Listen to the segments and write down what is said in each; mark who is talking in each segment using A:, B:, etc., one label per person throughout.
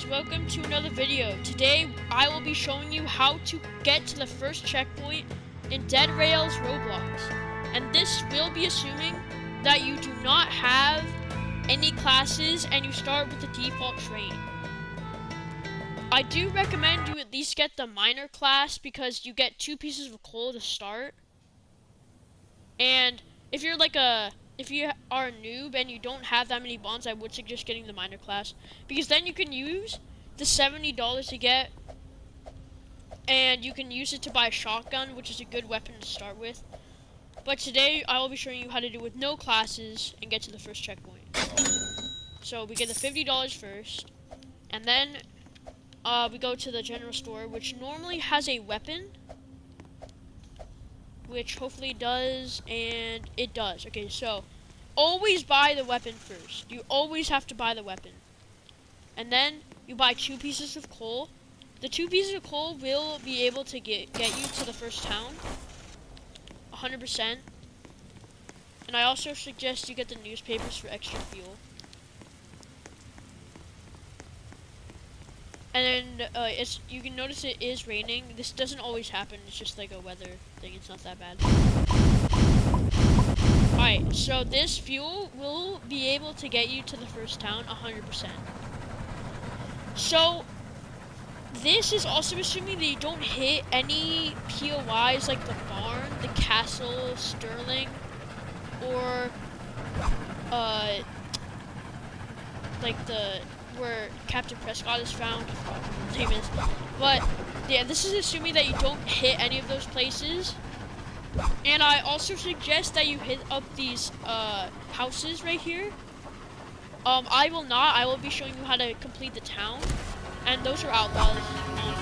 A: welcome to another video. Today I will be showing you how to get to the first checkpoint in Deadrails Roblox. And this will be assuming that you do not have any classes and you start with the default train. I do recommend you at least get the minor class because you get 2 pieces of coal to start. And if you are a noob and you don't have that many bonds, I would suggest getting the minor class because then you can use the $70 to get, and you can use it to buy a shotgun, which is a good weapon to start with. But today I will be showing you how to do it with no classes and get to the first checkpoint. So we get the $50 first, and then we go to the general store, which normally has a weapon, which hopefully does, and it does. Okay, so always buy the weapon first. You always have to buy the weapon. And then you buy 2 pieces of coal. The 2 pieces of coal will be able to get you to the first town, 100%. And I also suggest you get the newspapers for extra fuel. And then you can notice it is raining. This doesn't always happen. It's just like a weather thing. It's not that bad. Alright, so this fuel will be able to get you to the first town 100%. So this is also assuming that you don't hit any POIs like the barn, the castle, Sterling, or like where Captain Prescott is found. His name is. But yeah, this is assuming that you don't hit any of those places. And I also suggest that you hit up these houses right here. I will not. I will be showing you how to complete the town. And those are outlaws.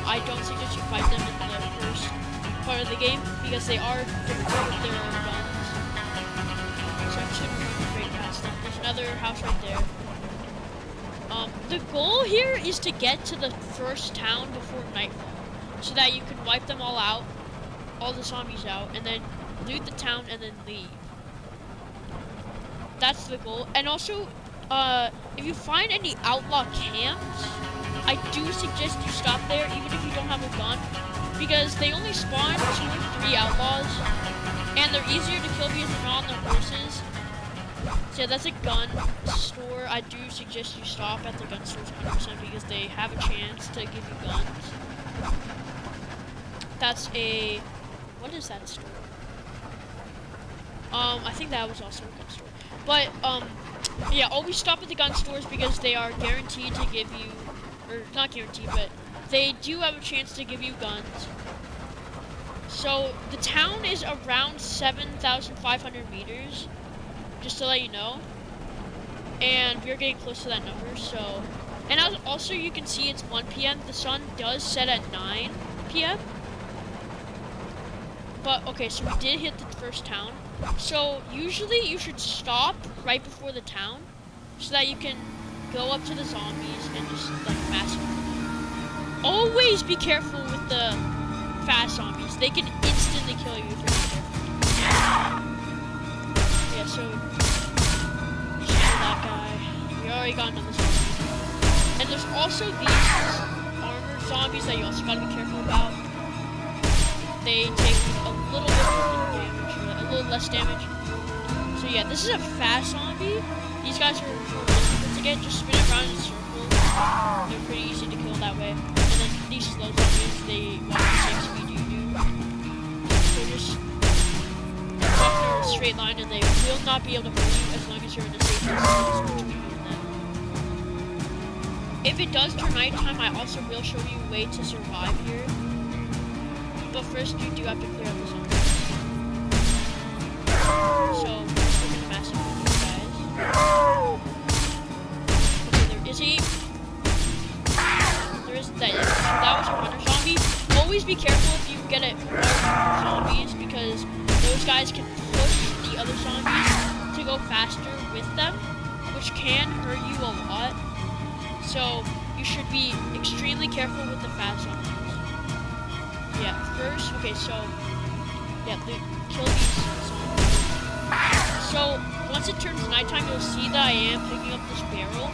A: I don't suggest you fight them in the first part of the game because they are difficult with their guns. So I'm just going to run straight past them. There's another house right there. The goal here is to get to the first town before nightfall, so that you can wipe them all out, all the zombies out, and then loot the town and then leave. That's the goal. And also, if you find any outlaw camps, I do suggest you stop there, even if you don't have a gun, because they only spawn 2 or 3 outlaws, and they're easier to kill because they're not on their horses. So yeah, that's a gun store. I do suggest you stop at the gun stores 100% because they have a chance to give you guns. That's a... what is that store? I think that was also a gun store. But, yeah, always stop at the gun stores because they are guaranteed to give you... or not guaranteed, but they do have a chance to give you guns. So, the town is around 7,500 meters. Just to let you know, and we're getting close to that number. So, and also you can see it's 1 p.m. The sun does set at 9 p.m. But okay, so we did hit the first town. So usually you should stop right before the town, so that you can go up to the zombies and just like massacre them. Always be careful with the fast zombies; they can instantly kill you if you're not careful. Yeah, so that guy. We already got another zombie. And there's also these armored zombies that you also gotta be careful about. They take a little bit more damage, a little less damage. So yeah, this is a fast zombie. These guys are difficult to get. Just spin it around in a circle. They're pretty easy to kill that way. And then these slow zombies, they walk the same speed you do. So just walk in a straight line and they will not be able to hurt you as long as you're in a safe distance between you and them. If it does turn nighttime, I also will show you a way to survive here. But first you do have to clear out the zombies. So we're gonna massacre these guys. Okay, there is that was a runner zombie. Always be careful if you get it zombies because those guys can push the other zombies to go faster with them, which can hurt you a lot. So you should be extremely careful with the fast zombies. Yeah, first, okay, so yeah, kill these zombies. So once it turns nighttime, you'll see that I am picking up this barrel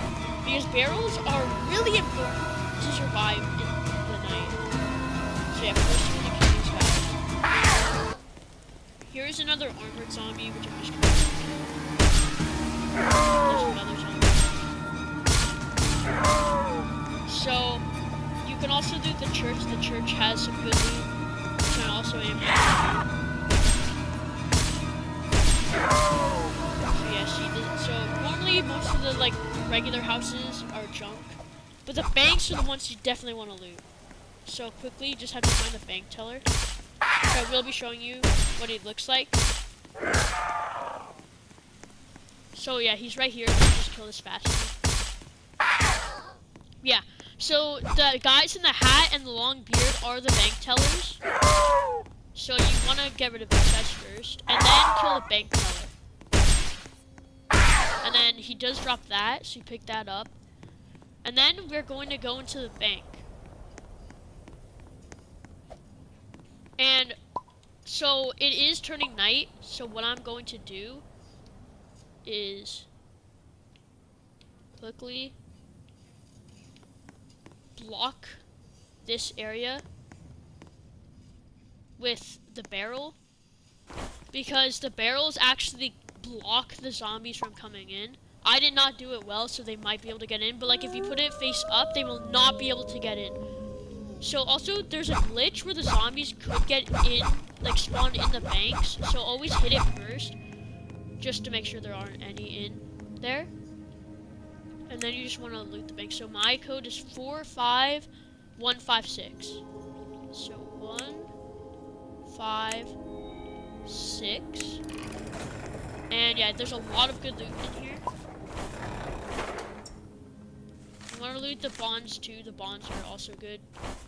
A: because barrels are really important to survive in the night. So yeah, first we're gonna kill these guys. Here's another armored zombie, which I'm just gonna There's another zombie. So you can also do the church. The church has some good loot, which I also am. So yeah, so normally most of the like regular houses are junk, but the banks are the ones you definitely want to loot. So quickly, you just have to find the bank teller. So I will be showing you what he looks like. So yeah, he's right here. Just kill this fast. Yeah. So the guys in the hat and the long beard are the bank tellers. So you want to get rid of these guys first, and then kill the bank teller. And then he does drop that, so you pick that up. And then we're going to go into the bank. And so it is turning night, so what I'm going to do is quickly block this area with the barrel, because the barrels actually block the zombies from coming in. I did not do it well, so they might be able to get in, but like if you put it face up, they will not be able to get in. So also there's a glitch where the zombies could get in, like spawn in the banks, so always hit it first just to make sure there aren't any in there. And then you just want to loot the bank. So my code is 45156. So 156. And yeah, there's a lot of good loot in here. You want to loot the bonds too. The bonds are also good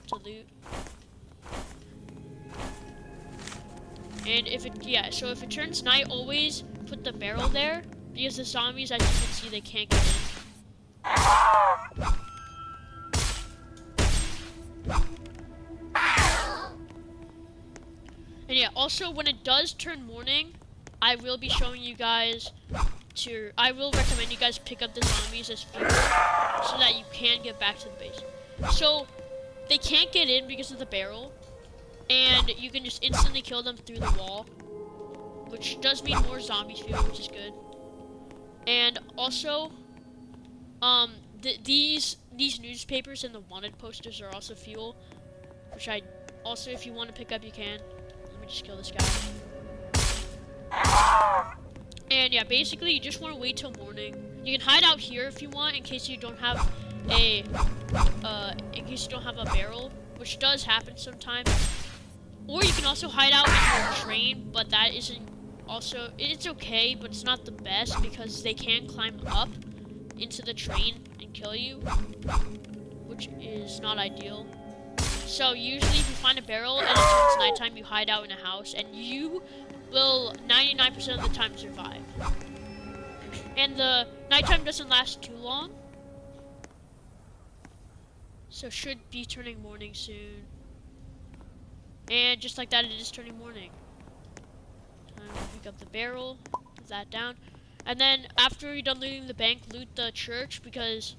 A: to loot. And if so if it turns night, always put the barrel there, because the zombies, as you can see, they can't get in. And yeah, also when it does turn morning, I will be showing you guys I will recommend you guys pick up the zombies as fuel so that you can get back to the base. So they can't get in because of the barrel, and you can just instantly kill them through the wall, which does mean more zombie fuel, which is good. And also, these newspapers and the wanted posters are also fuel, which also, if you want to pick up, you can. Let me just kill this guy. And yeah, basically you just want to wait till morning. You can hide out here if you want, in case you don't have a barrel, which does happen sometimes. Or you can also hide out in your train, but that isn't also, it's okay, but it's not the best because they can climb up into the train and kill you, which is not ideal. So usually if you find a barrel and it turns nighttime, you hide out in a house, and you will 99% of the time survive. And the nighttime doesn't last too long, so should be turning morning soon. And just like that, it is turning morning. Pick up the barrel, put that down, and then after you're done looting the bank, loot the church, because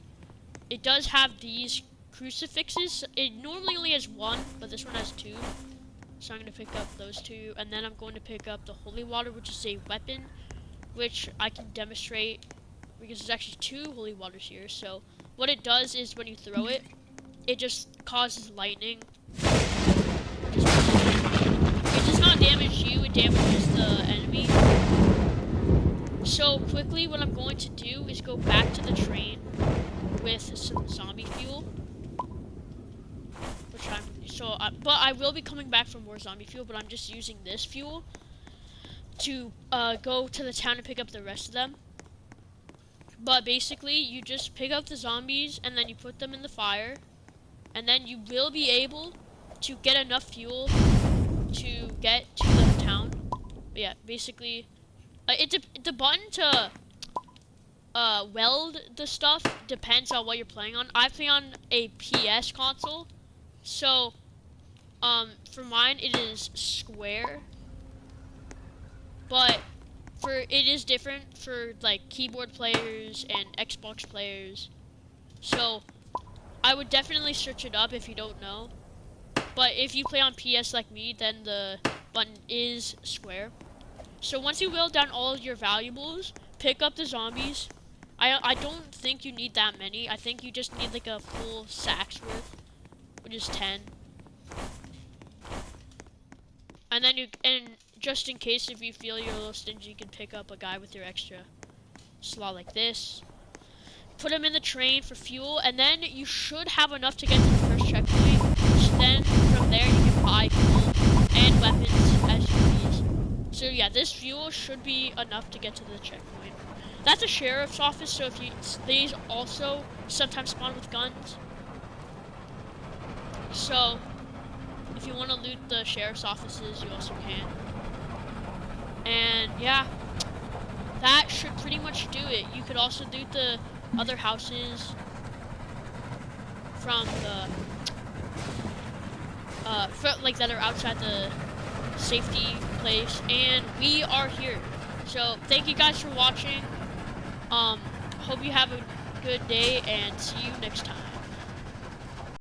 A: it does have these crucifixes. It normally only has one, but this one has two. So I'm going to pick up those two, and then I'm going to pick up the holy water, which is a weapon, which I can demonstrate, because there's actually two holy waters here. So what it does is when you throw it, it just causes lightning. It does not damage you, it damages the enemy. So quickly, what I'm going to do is go back to the train with some zombie fuel. But I will be coming back for more zombie fuel, but I'm just using this fuel to go to the town and pick up the rest of them. But basically, you just pick up the zombies and then you put them in the fire, and then you will be able to get enough fuel to get to the town. But yeah, basically, the button to weld the stuff depends on what you're playing on. I play on a PS console, so for mine it is square, but it is different for like keyboard players and Xbox players. So I would definitely search it up if you don't know. But if you play on PS like me, then the button is square. So once you whittle down all of your valuables, pick up the zombies. I don't think you need that many. I think you just need like a full sack's worth, which is 10. And then just in case if you feel you're a little stingy, you can pick up a guy with your extra slot like this. Put him in the train for fuel, and then you should have enough to get to the first checkpoint. So then from there you can buy fuel and weapons as you please. So yeah, this fuel should be enough to get to the checkpoint. That's a sheriff's office, so if these also sometimes spawn with guns. So if you want to loot the sheriff's offices, you also can. And yeah, that should pretty much do it. You could also loot the other houses from the like that are outside the safety place, and we are here. So thank you guys for watching. Hope you have a good day, and see you next time.